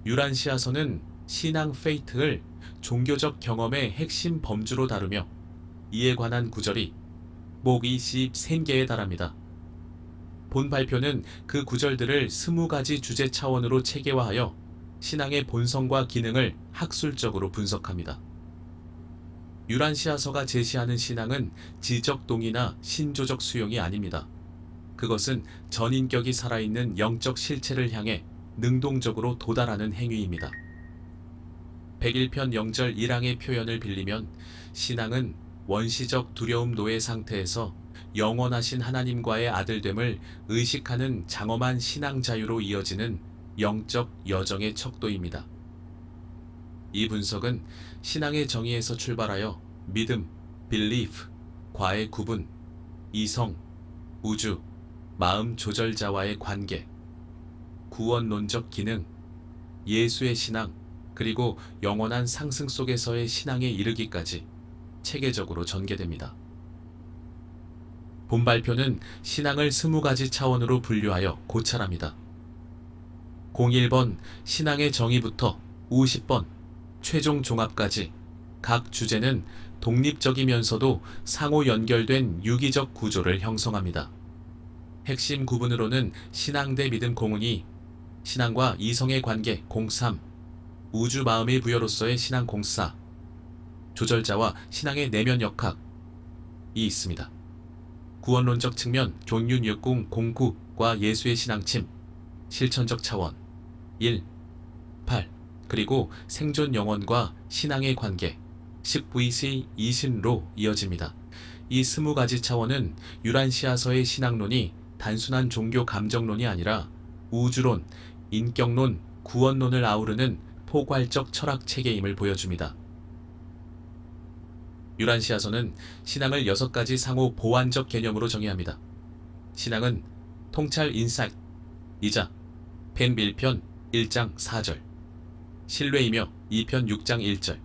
유란시아서는 신앙 페이트를 종교적 경험의 핵심 범주로 다루며 이에 관한 구절이 목 23개에 달합니다. 본 발표는 그 구절들을 20가지 주제 차원으로 체계화하여 신앙의 본성과 기능을 학술적으로 분석합니다. 유란시아서가 제시하는 신앙은 지적동의나 신조적 수용이 아닙니다. 그것은 전인격이 살아있는 영적 실체를 향해 능동적으로 도달하는 행위입니다. 101편 0절 1항의 표현을 빌리면 신앙은 원시적 두려움 노예 상태에서 영원하신 하나님과의 아들됨을 의식하는 장엄한 신앙 자유로 이어지는 영적 여정의 척도입니다. 이 분석은 신앙의 정의에서 출발하여 믿음, belief, 과의 구분, 이성, 우주, 마음 조절자와의 관계, 구원론적 기능, 예수의 신앙, 그리고 영원한 상승 속에서의 신앙에 이르기까지 체계적으로 전개됩니다. 본 발표는 신앙을 20가지 차원으로 분류하여 고찰합니다. 01번 신앙의 정의부터 50번 최종 종합까지 각 주제는 독립적이면서도 상호 연결된 유기적 구조를 형성합니다. 핵심 구분으로는 신앙 대 믿음 02, 신앙과 이성의 관계 03, 우주 마음의 부여로서의 신앙 04, 조절자와 신앙의 내면 역학이 있습니다. 구원론적 측면 교륜 60, 09과 예수의 신앙침, 실천적 차원 1, 8, 그리고 생존 영혼과 신앙의 관계 10vc 20로 이어집니다. 이 20가지 차원은 유란시아서의 신앙론이 단순한 종교 감정론이 아니라 우주론, 인격론, 구원론을 아우르는 포괄적 철학 체계임을 보여줍니다. 유란시아서는 신앙을 6가지 상호 보완적 개념으로 정의합니다. 신앙은 통찰 인사이트이자 펜 1편 1장 4절, 신뢰이며 2편 6장 1절,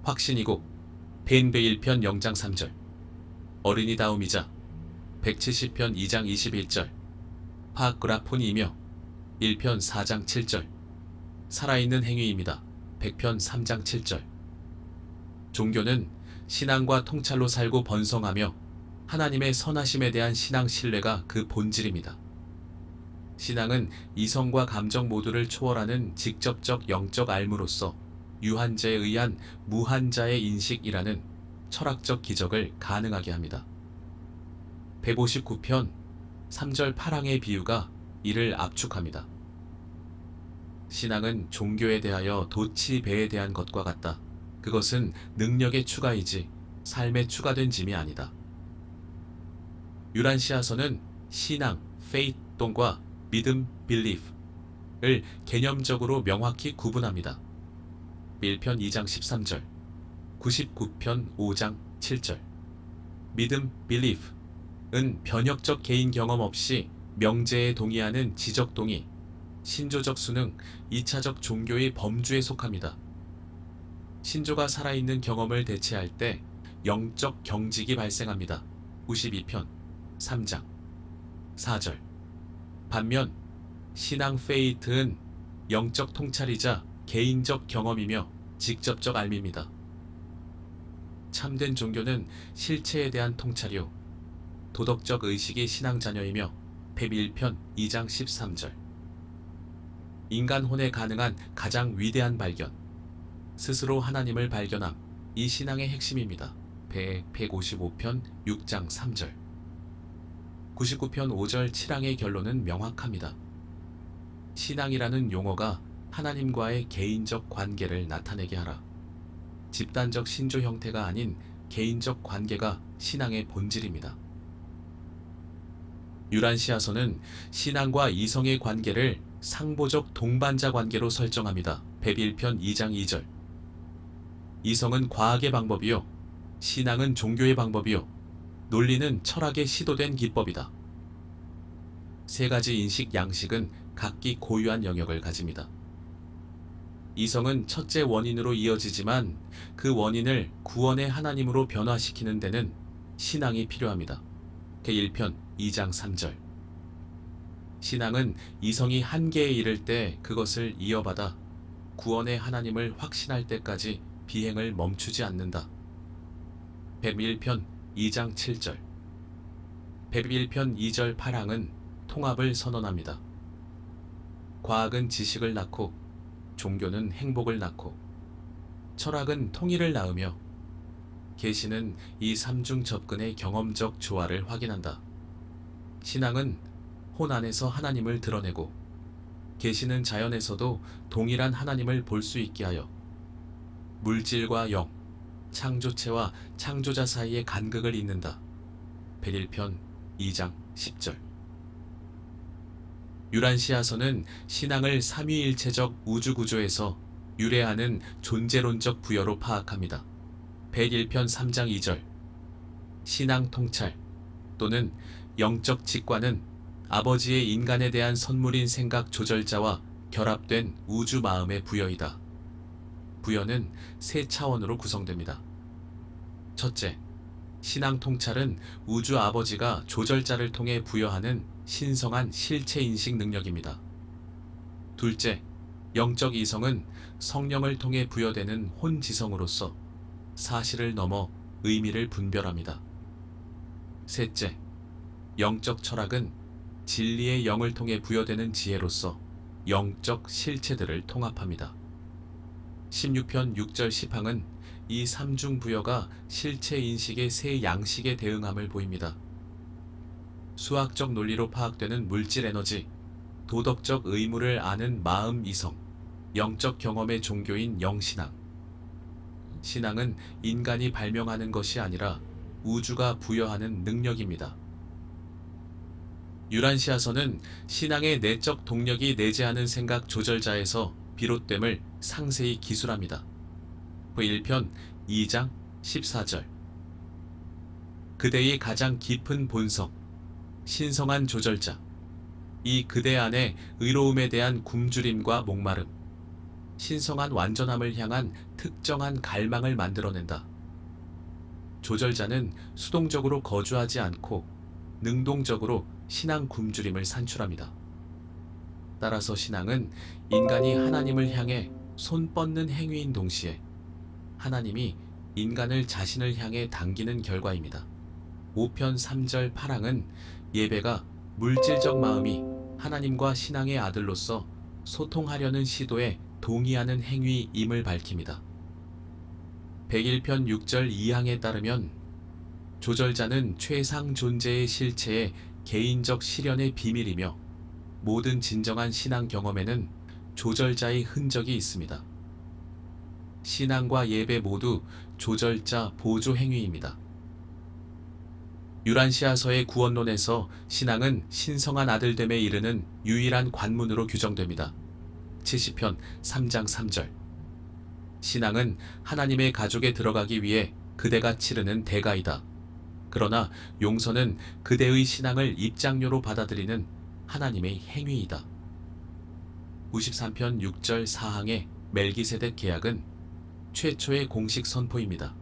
확신이고 펜 1편 0장 3절, 어린이다움이자 170편 2장 21절, 파그라폰이며 1편 4장 7절, 살아있는 행위입니다. 100편 3장 7절. 종교는 신앙과 통찰로 살고 번성하며 하나님의 선하심에 대한 신앙 신뢰가 그 본질입니다. 신앙은 이성과 감정 모두를 초월하는 직접적 영적 알무로서 유한자에 의한 무한자의 인식이라는 철학적 기적을 가능하게 합니다. 159편 3절 8항의 비유가 이를 압축합니다. 신앙은 종교에 대하여 도치 배에 대한 것과 같다. 그것은 능력의 추가이지 삶의 추가된 짐이 아니다. 유란시아서는 신앙, faith과 믿음, belief을 개념적으로 명확히 구분합니다. 1편 2장 13절, 99편 5장 7절. 믿음, belief은 변혁적 개인 경험 없이 명제에 동의하는 지적 동의, 신조적 수능, 2차적 종교의 범주에 속합니다. 신조가 살아있는 경험을 대체할 때 영적 경직이 발생합니다. 92편 3장 4절. 반면 신앙 페이트는 영적 통찰이자 개인적 경험이며 직접적 알미입니다. 참된 종교는 실체에 대한 통찰이요 도덕적 의식이 신앙 자녀이며 101편 2장 13절. 인간 혼에 가능한 가장 위대한 발견, 스스로 하나님을 발견함, 이 신앙의 핵심입니다. 155편 6장 3절. 99편 5절 7항의 결론은 명확합니다. 신앙이라는 용어가 하나님과의 개인적 관계를 나타내게 하라. 집단적 신조 형태가 아닌 개인적 관계가 신앙의 본질입니다. 유란시아서는 신앙과 이성의 관계를 상보적 동반자 관계로 설정합니다. 101편 2장 2절. 이성은 과학의 방법이요 신앙은 종교의 방법이요 논리는 철학의 시도된 기법이다. 세 가지 인식 양식은 각기 고유한 영역을 가집니다. 이성은 첫째 원인으로 이어지지만 그 원인을 구원의 하나님으로 변화시키는 데는 신앙이 필요합니다. 게1편 2장 3절. 신앙은 이성이 한계에 이를 때 그것을 이어받아 구원의 하나님을 확신할 때까지 비행을 멈추지 않는다. 베빌편 2장 7절. 베빌편 2절 8항은 통합을 선언합니다. 과학은 지식을 낳고, 종교는 행복을 낳고, 철학은 통일을 낳으며, 계시는 이 삼중 접근의 경험적 조화를 확인한다. 신앙은 혼 안에서 하나님을 드러내고, 계시는 자연에서도 동일한 하나님을 볼 수 있게 하여 물질과 영, 창조체와 창조자 사이의 간극을 잇는다. 베릴편 2장 10절. 유란시아서는 신앙을 삼위일체적 우주구조에서 유래하는 존재론적 부여로 파악합니다. 101편 3장 2절. 신앙 통찰 또는 영적 직관은 아버지의 인간에 대한 선물인 생각 조절자와 결합된 우주 마음의 부여이다. 부여는 세 차원으로 구성됩니다. 첫째, 신앙 통찰은 우주 아버지가 조절자를 통해 부여하는 신성한 실체인식 능력입니다. 둘째, 영적 이성은 성령을 통해 부여되는 혼지성으로서 사실을 넘어 의미를 분별합니다. 셋째, 영적 철학은 진리의 영을 통해 부여되는 지혜로서 영적 실체들을 통합합니다. 16편 6절 10항은 이 삼중 부여가 실체 인식의 세 양식에 대응함을 보입니다. 수학적 논리로 파악되는 물질 에너지, 도덕적 의무를 아는 마음 이성, 영적 경험의 종교인 영신앙. 신앙은 인간이 발명하는 것이 아니라 우주가 부여하는 능력입니다. 유란시아서는 신앙의 내적 동력이 내재하는 생각 조절자에서 비롯됨을 상세히 기술합니다. 1편 2장 14절. 그대의 가장 깊은 본성, 신성한 조절자. 이 그대 안에 의로움에 대한 굶주림과 목마름, 신성한 완전함을 향한 특정한 갈망을 만들어낸다. 조절자는 수동적으로 거주하지 않고 능동적으로 신앙 굶주림을 산출합니다. 따라서 신앙은 인간이 하나님을 향해 손 뻗는 행위인 동시에 하나님이 인간을 자신을 향해 당기는 결과입니다. 5편 3절 8항은 예배가 물질적 마음이 하나님과 신앙의 아들로서 소통하려는 시도에 동의하는 행위임을 밝힙니다. 101편 6절 2항에 따르면 조절자는 최상 존재의 실체의 개인적 실현의 비밀이며 모든 진정한 신앙 경험에는 조절자의 흔적이 있습니다. 신앙과 예배 모두 조절자 보조 행위입니다. 유란시아서의 구원론에서 신앙은 신성한 아들됨에 이르는 유일한 관문으로 규정됩니다. 70편 3장 3절. 신앙은 하나님의 가족에 들어가기 위해 그대가 치르는 대가이다. 그러나 용서는 그대의 신앙을 입장료로 받아들이는 하나님의 행위이다. 93편 6절 4항의 멜기세덱 계약은 최초의 공식 선포입니다.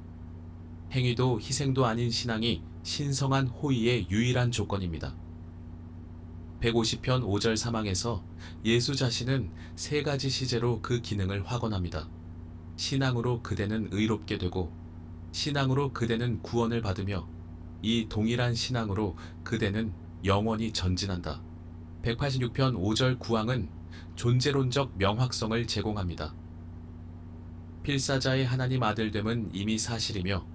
행위도 희생도 아닌 신앙이 신성한 호의의 유일한 조건입니다. 150편 5절 3항에서 예수 자신은 세 가지 시제로 그 기능을 확언합니다. 신앙으로 그대는 의롭게 되고, 신앙으로 그대는 구원을 받으며, 이 동일한 신앙으로 그대는 영원히 전진한다. 186편 5절 9항은 존재론적 명확성을 제공합니다. 필사자의 하나님 아들됨은 이미 사실이며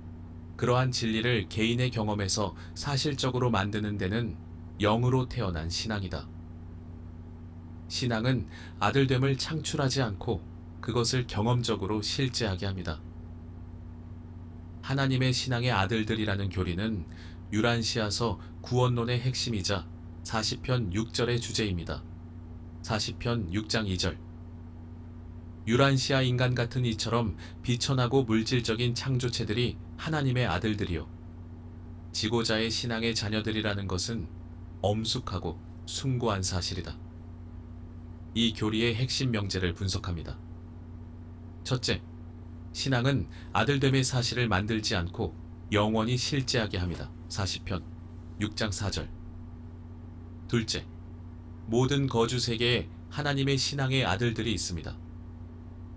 그러한 진리를 개인의 경험에서 사실적으로 만드는 데는 영으로 태어난 신앙이다. 신앙은 아들됨을 창출하지 않고 그것을 경험적으로 실제하게 합니다. 하나님의 신앙의 아들들이라는 교리는 유란시아서 구원론의 핵심이자 40편 6절의 주제입니다. 40편 6장 2절. 유란시아 인간 같은 이처럼 비천하고 물질적인 창조체들이 하나님의 아들들이요, 지고자의 신앙의 자녀들이라는 것은 엄숙하고 숭고한 사실이다. 이 교리의 핵심 명제를 분석합니다. 첫째, 신앙은 아들됨의 사실을 만들지 않고 영원히 실제하게 합니다. 40편 6장 4절. 둘째, 모든 거주 세계에 하나님의 신앙의 아들들이 있습니다.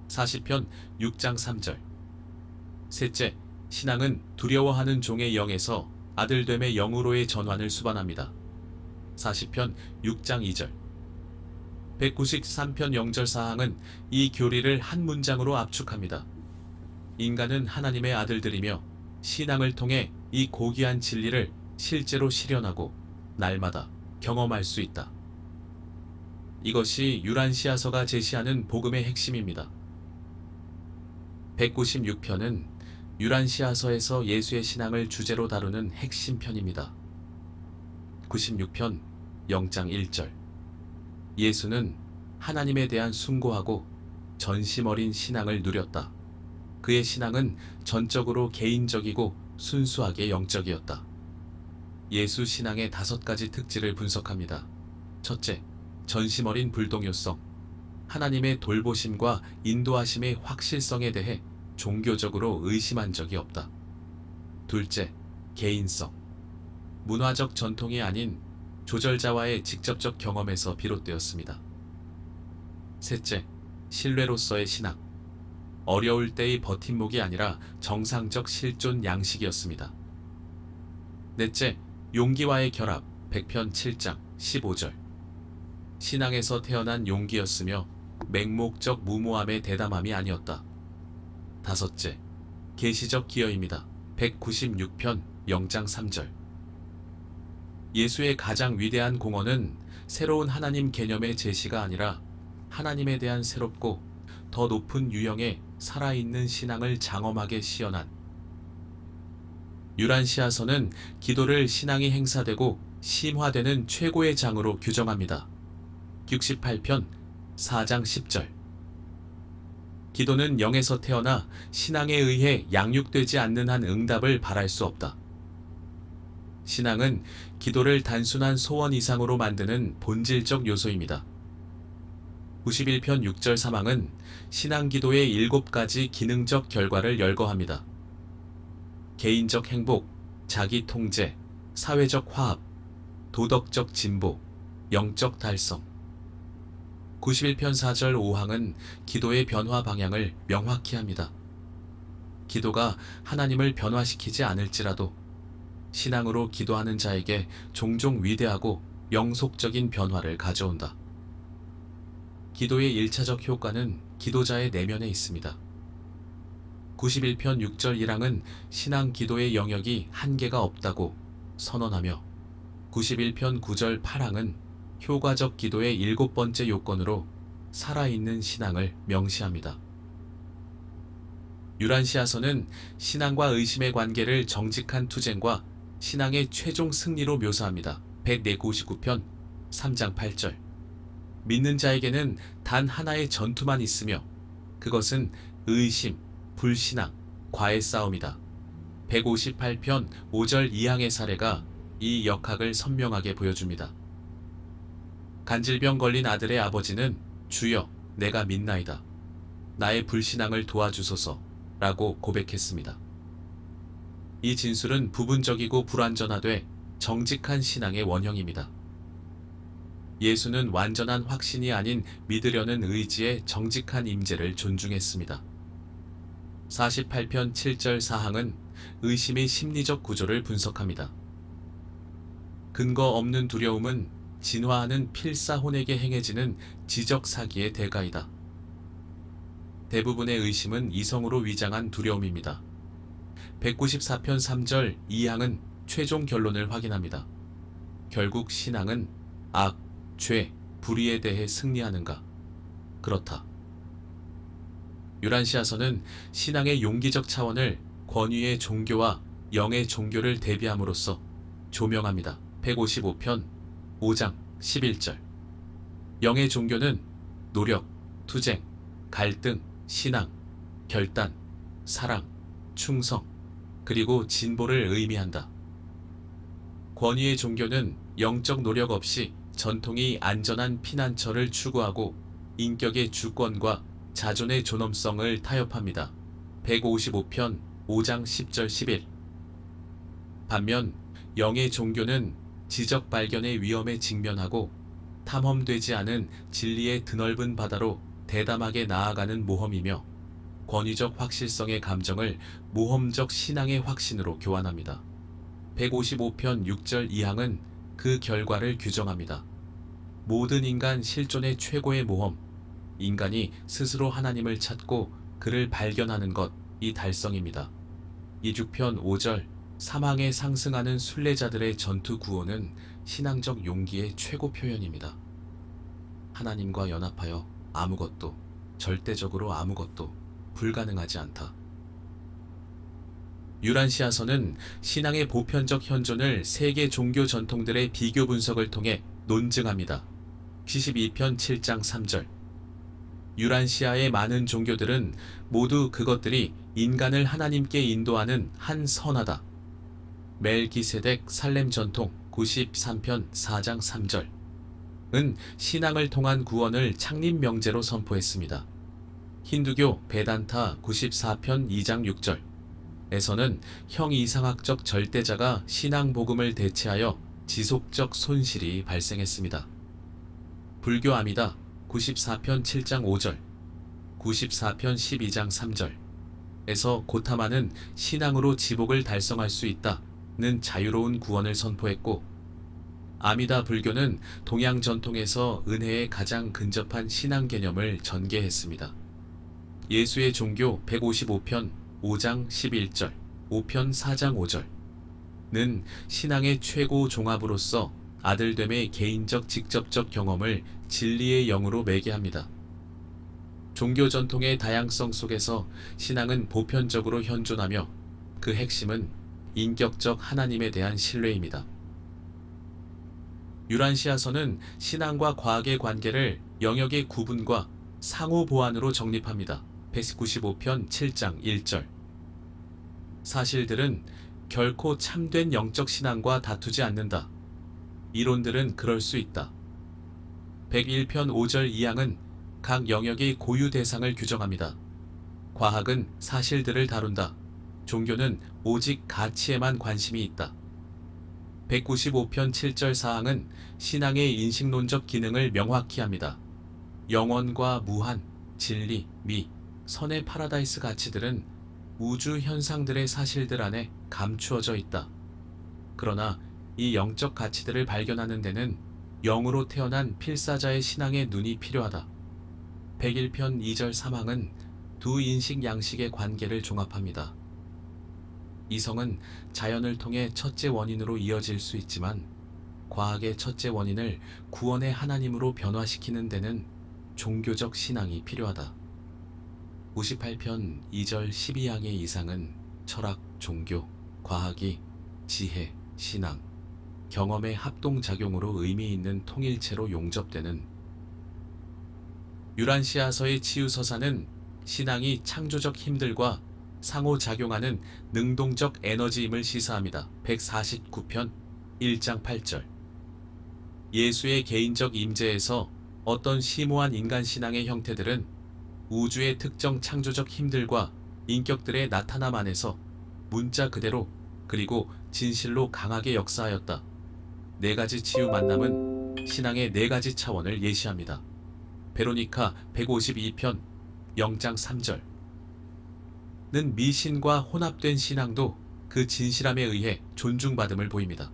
40편 6장 3절. 셋째, 신앙은 두려워하는 종의 영에서 아들됨의 영으로의 전환을 수반합니다. 40편 6장 2절. 193편 0절 사항은 이 교리를 한 문장으로 압축합니다. 인간은 하나님의 아들들이며 신앙을 통해 이 고귀한 진리를 실제로 실현하고 날마다 경험할 수 있다. 이것이 유란시아서가 제시하는 복음의 핵심입니다. 196편은 유란시아서에서 예수의 신앙을 주제로 다루는 핵심 편입니다. 96편 0장 1절. 예수는 하나님에 대한 숭고하고 전심 어린 신앙을 누렸다. 그의 신앙은 전적으로 개인적이고 순수하게 영적이었다. 예수 신앙의 5가지 특질을 분석합니다. 첫째, 전심 어린 불동요성. 하나님의 돌보심과 인도하심의 확실성에 대해 종교적으로 의심한 적이 없다. 둘째, 개인성. 문화적 전통이 아닌 조절자와의 직접적 경험에서 비롯되었습니다. 셋째, 신뢰로서의 신앙. 어려울 때의 버팀목이 아니라 정상적 실존 양식이었습니다. 넷째, 용기와의 결합. 100편 7장 15절. 신앙에서 태어난 용기였으며 맹목적 무모함의 대담함이 아니었다. 다섯째, 계시적 기여입니다. 196편 0장 3절. 예수의 가장 위대한 공헌은 새로운 하나님 개념의 제시가 아니라 하나님에 대한 새롭고 더 높은 유형의 살아있는 신앙을 장엄하게 시연한. 유란시아서는 기도를 신앙이 행사되고 심화되는 최고의 장으로 규정합니다. 68편 4장 10절. 기도는 영에서 태어나 신앙에 의해 양육되지 않는 한 응답을 바랄 수 없다. 신앙은 기도를 단순한 소원 이상으로 만드는 본질적 요소입니다. 91편 6절 사망은 신앙 기도의 7가지 기능적 결과를 열거합니다. 개인적 행복, 자기 통제, 사회적 화합, 도덕적 진보, 영적 달성. 91편 4절 5항은 기도의 변화 방향을 명확히 합니다. 기도가 하나님을 변화시키지 않을지라도 신앙으로 기도하는 자에게 종종 위대하고 영속적인 변화를 가져온다. 기도의 1차적 효과는 기도자의 내면에 있습니다. 91편 6절 1항은 신앙 기도의 영역이 한계가 없다고 선언하며 91편 9절 8항은 효과적 기도의 7번째 요건으로 살아있는 신앙을 명시합니다. 유란시아서는 신앙과 의심의 관계를 정직한 투쟁과 신앙의 최종 승리로 묘사합니다. 199편 3장 8절. 믿는 자에게는 단 하나의 전투만 있으며 그것은 의심, 불신앙, 과의 싸움이다. 158편 5절 2항의 사례가 이 역학을 선명하게 보여줍니다. 간질병 걸린 아들의 아버지는 주여, 내가 믿나이다. 나의 불신앙을 도와주소서 라고 고백했습니다. 이 진술은 부분적이고 불완전하되 정직한 신앙의 원형입니다. 예수는 완전한 확신이 아닌 믿으려는 의지의 정직한 임재를 존중했습니다. 48편 7절 사항은 의심의 심리적 구조를 분석합니다. 근거 없는 두려움은 진화하는 필사혼에게 행해지는 지적 사기의 대가이다. 대부분의 의심은 이성으로 위장한 두려움입니다. 194편 3절 2항은 최종 결론을 확인합니다. 결국 신앙은 악, 죄, 불의에 대해 승리하는가? 그렇다. 유란시아서는 신앙의 용기적 차원을 권위의 종교와 영의 종교를 대비함으로써 조명합니다. 155편 5장 11절. 영의 종교는 노력, 투쟁, 갈등, 신앙, 결단, 사랑, 충성, 그리고 진보를 의미한다. 권위의 종교는 영적 노력 없이 전통이 안전한 피난처를 추구하고 인격의 주권과 자존의 존엄성을 타협합니다. 155편 5장 10절 11. 반면 영의 종교는 지적 발견의 위험에 직면하고 탐험되지 않은 진리의 드넓은 바다로 대담하게 나아가는 모험이며 권위적 확실성의 감정을 모험적 신앙의 확신으로 교환합니다. 155편 6절 이항은 그 결과를 규정합니다. 모든 인간 실존의 최고의 모험, 인간이 스스로 하나님을 찾고 그를 발견하는 것, 이 달성입니다. 이주편 5절 사망에 상승하는 순례자들의 전투 구호는 신앙적 용기의 최고 표현입니다. 하나님과 연합하여 아무것도, 절대적으로 아무것도 불가능하지 않다. 유란시아서는 신앙의 보편적 현존을 세계 종교 전통들의 비교 분석을 통해 논증합니다. 72편 7장 3절 유란시아의 많은 종교들은 모두 그것들이 인간을 하나님께 인도하는 한 선하다. 멜기세덱 살렘 전통 93편 4장 3절 은 신앙을 통한 구원을 창립 명제로 선포했습니다. 힌두교 베단타 94편 2장 6절 에서는 형이상학적 절대자가 신앙 복음을 대체하여 지속적 손실이 발생했습니다. 불교 아미다 94편 7장 5절, 94편 12장 3절 에서 고타마는 신앙으로 지복을 달성할 수 있다는 자유로운 구원을 선포했고, 아미다 불교는 동양 전통에서 은혜에 가장 근접한 신앙 개념을 전개했습니다. 예수의 종교 155편 5장 11절, 5편 4장 5절는 신앙의 최고 종합으로서 아들됨의 개인적 직접적 경험을 진리의 영으로 매개합니다. 종교 전통의 다양성 속에서 신앙은 보편적으로 현존하며 그 핵심은 인격적 하나님에 대한 신뢰입니다. 유란시아서는 신앙과 과학의 관계를 영역의 구분과 상호 보완으로 정립합니다. 195편 7장 1절 사실들은 결코 참된 영적 신앙과 다투지 않는다. 이론들은 그럴 수 있다. 101편 5절 이항은 각 영역의 고유 대상을 규정합니다. 과학은 사실들을 다룬다. 종교는 오직 가치에만 관심이 있다. 195편 7절 사항은 신앙의 인식론적 기능을 명확히 합니다. 영원과 무한, 진리, 미, 선의 파라다이스 가치들은 우주 현상들의 사실들 안에 감추어져 있다. 그러나 이 영적 가치들을 발견하는 데는 영으로 태어난 필사자의 신앙의 눈이 필요하다. 101편 2절 사망은 두 인식 양식의 관계를 종합합니다. 이성은 자연을 통해 첫째 원인으로 이어질 수 있지만 과학의 첫째 원인을 구원의 하나님으로 변화시키는 데는 종교적 신앙이 필요하다. 58편 2절 12항의 이상은 철학, 종교, 과학이 지혜, 신앙, 경험의 합동작용으로 의미 있는 통일체로 용접되는 유란시아서의 치유서사는 신앙이 창조적 힘들과 상호작용하는 능동적 에너지임을 시사합니다. 149편 1장 8절 예수의 개인적 임재에서 어떤 심오한 인간신앙의 형태들은 우주의 특정 창조적 힘들과 인격들의 나타남 안에서 문자 그대로 그리고 진실로 강하게 역사하였다. 네 가지 치유 만남은 신앙의 네 가지 차원을 예시합니다. 베로니카 152편 0장 3절 는 미신과 혼합된 신앙도 그 진실함에 의해 존중받음을 보입니다.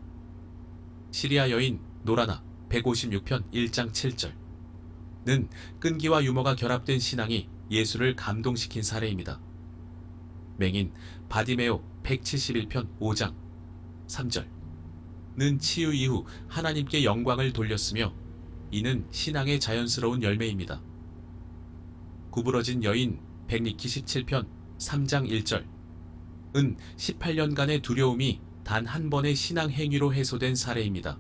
시리아 여인 노라나 156편 1장 7절 는 끈기와 유머가 결합된 신앙이 예수를 감동시킨 사례입니다. 맹인 바디메오 171편 5장 3절 는 치유 이후 하나님께 영광을 돌렸으며 이는 신앙의 자연스러운 열매입니다. 구부러진 여인 백리키 17편 3장 1절 은 18년간의 두려움이 단 한 번의 신앙 행위로 해소된 사례입니다.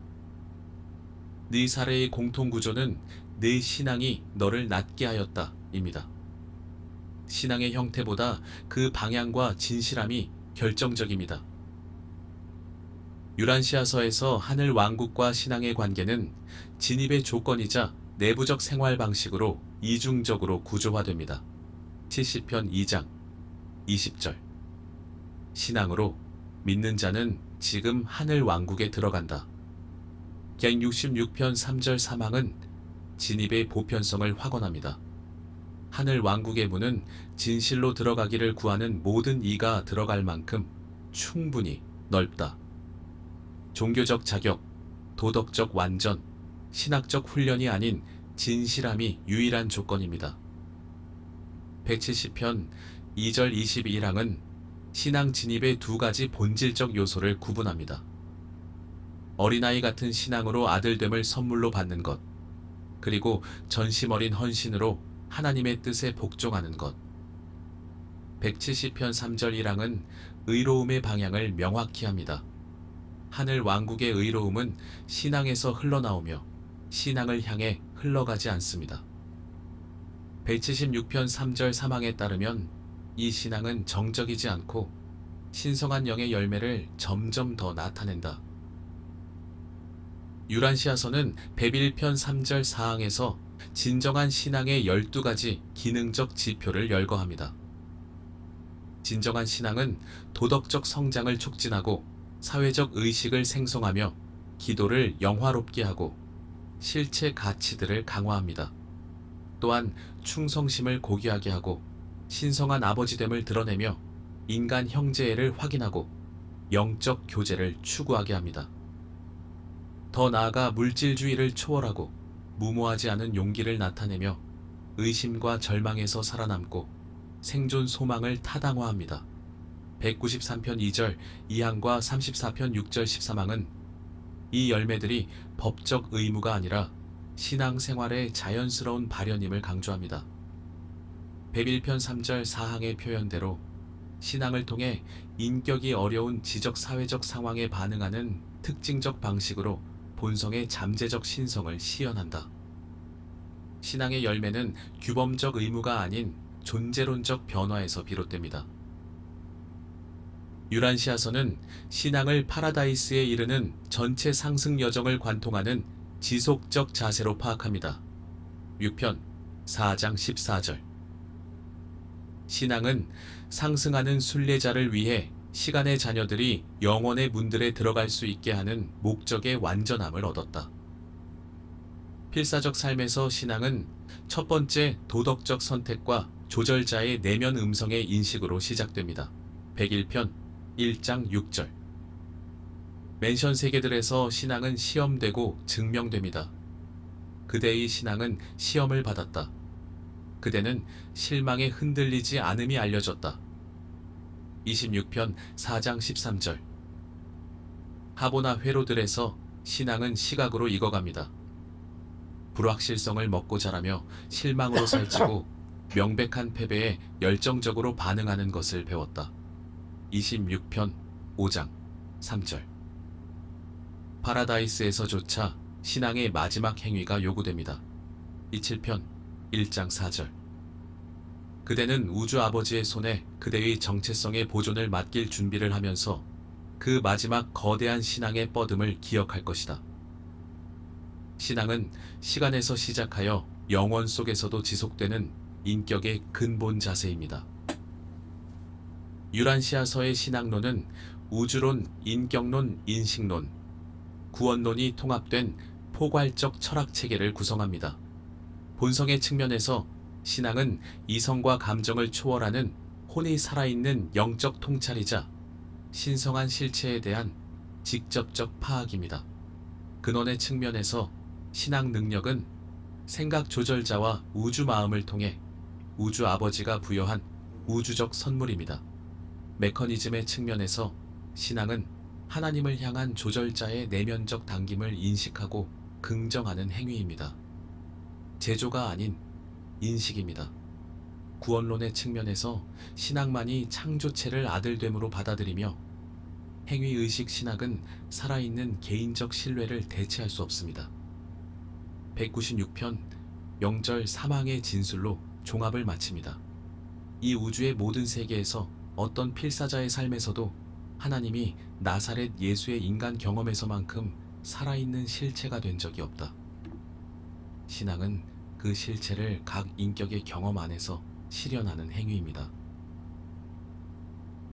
네 사례의 공통구조는 내 신앙이 너를 낫게 하였다 입니다. 신앙의 형태보다 그 방향과 진실함이 결정적입니다. 유란시아서에서 하늘 왕국과 신앙의 관계는 진입의 조건이자 내부적 생활 방식으로 이중적으로 구조화됩니다. 70편 2장 20절 신앙으로 믿는 자는 지금 하늘 왕국에 들어간다. 166편 3절 사망은 진입의 보편성을 확언합니다. 하늘 왕국의 문은 진실로 들어가기를 구하는 모든 이가 들어갈 만큼 충분히 넓다. 종교적 자격, 도덕적 완전, 신학적 훈련이 아닌 진실함이 유일한 조건입니다. 170편 2절 22항은 신앙 진입의 두 가지 본질적 요소를 구분합니다. 어린아이 같은 신앙으로 아들됨을 선물로 받는 것, 그리고 전심 어린 헌신으로 하나님의 뜻에 복종하는 것. 170편 3절 1항은 의로움의 방향을 명확히 합니다. 하늘 왕국의 의로움은 신앙에서 흘러나오며 신앙을 향해 흘러가지 않습니다. 176편 3절 3항에 따르면 이 신앙은 정적이지 않고 신성한 영의 열매를 점점 더 나타낸다. 유란시아서는 베빌편 3절 4항에서 진정한 신앙의 12가지 기능적 지표를 열거합니다. 진정한 신앙은 도덕적 성장을 촉진하고 사회적 의식을 생성하며 기도를 영화롭게 하고 실체 가치들을 강화합니다. 또한 충성심을 고귀하게 하고 신성한 아버지됨을 드러내며 인간 형제애를 확인하고 영적 교제를 추구하게 합니다. 더 나아가 물질주의를 초월하고 무모하지 않은 용기를 나타내며 의심과 절망에서 살아남고 생존 소망을 타당화합니다. 193편 2절 2항과 34편 6절 13항은 이 열매들이 법적 의무가 아니라 신앙생활의 자연스러운 발현임을 강조합니다. 베빌편 3절 4항의 표현대로 신앙을 통해 인격이 어려운 지적-사회적 상황에 반응하는 특징적 방식으로 본성의 잠재적 신성을 시연한다. 신앙의 열매는 규범적 의무가 아닌 존재론적 변화에서 비롯됩니다. 유란시아서는 신앙을 파라다이스에 이르는 전체 상승 여정을 관통하는 지속적 자세로 파악합니다. 6편 4장 14절. 신앙은 상승하는 순례자를 위해 시간의 자녀들이 영원의 문들에 들어갈 수 있게 하는 목적의 완전함을 얻었다. 필사적 삶에서 신앙은 첫 번째 도덕적 선택과 조절자의 내면 음성의 인식으로 시작됩니다. 101편 1장 6절. 맨션 세계들에서 신앙은 시험되고 증명됩니다. 그대의 신앙은 시험을 받았다. 그대는 실망에 흔들리지 않음이 알려졌다. 26편 4장 13절. 하보나 회로들에서 신앙은 시각으로 익어갑니다. 불확실성을 먹고 자라며 실망으로 살찌고 명백한 패배에 열정적으로 반응하는 것을 배웠다. 26편 5장 3절. 파라다이스에서조차 신앙의 마지막 행위가 요구됩니다. 27편 1장 4절. 그대는 우주 아버지의 손에 그대의 정체성의 보존을 맡길 준비를 하면서 그 마지막 거대한 신앙의 뻗음을 기억할 것이다. 신앙은 시간에서 시작하여 영원 속에서도 지속되는 인격의 근본 자세입니다. 유란시아서의 신앙론은 우주론, 인격론, 인식론, 구원론이 통합된 포괄적 철학 체계를 구성합니다. 본성의 측면에서 신앙은 이성과 감정을 초월하는 혼이 살아있는 영적 통찰이자 신성한 실체에 대한 직접적 파악입니다. 근원의 측면에서 신앙 능력은 생각 조절자와 우주 마음을 통해 우주 아버지가 부여한 우주적 선물입니다. 메커니즘의 측면에서 신앙은 하나님을 향한 조절자의 내면적 당김을 인식하고 긍정하는 행위입니다. 제조가 아닌 인식입니다. 구원론의 측면에서 신앙만이 창조체를 아들됨으로 받아들이며 행위의식 신학은 살아있는 개인적 신뢰를 대체할 수 없습니다. 196편 0절 사망의 진술로 종합을 마칩니다. 이 우주의 모든 세계에서 어떤 필사자의 삶에서도 하나님이 나사렛 예수의 인간 경험에서만큼 살아있는 실체가 된 적이 없다. 신앙은 그 실체를 각 인격의 경험 안에서 실현하는 행위입니다.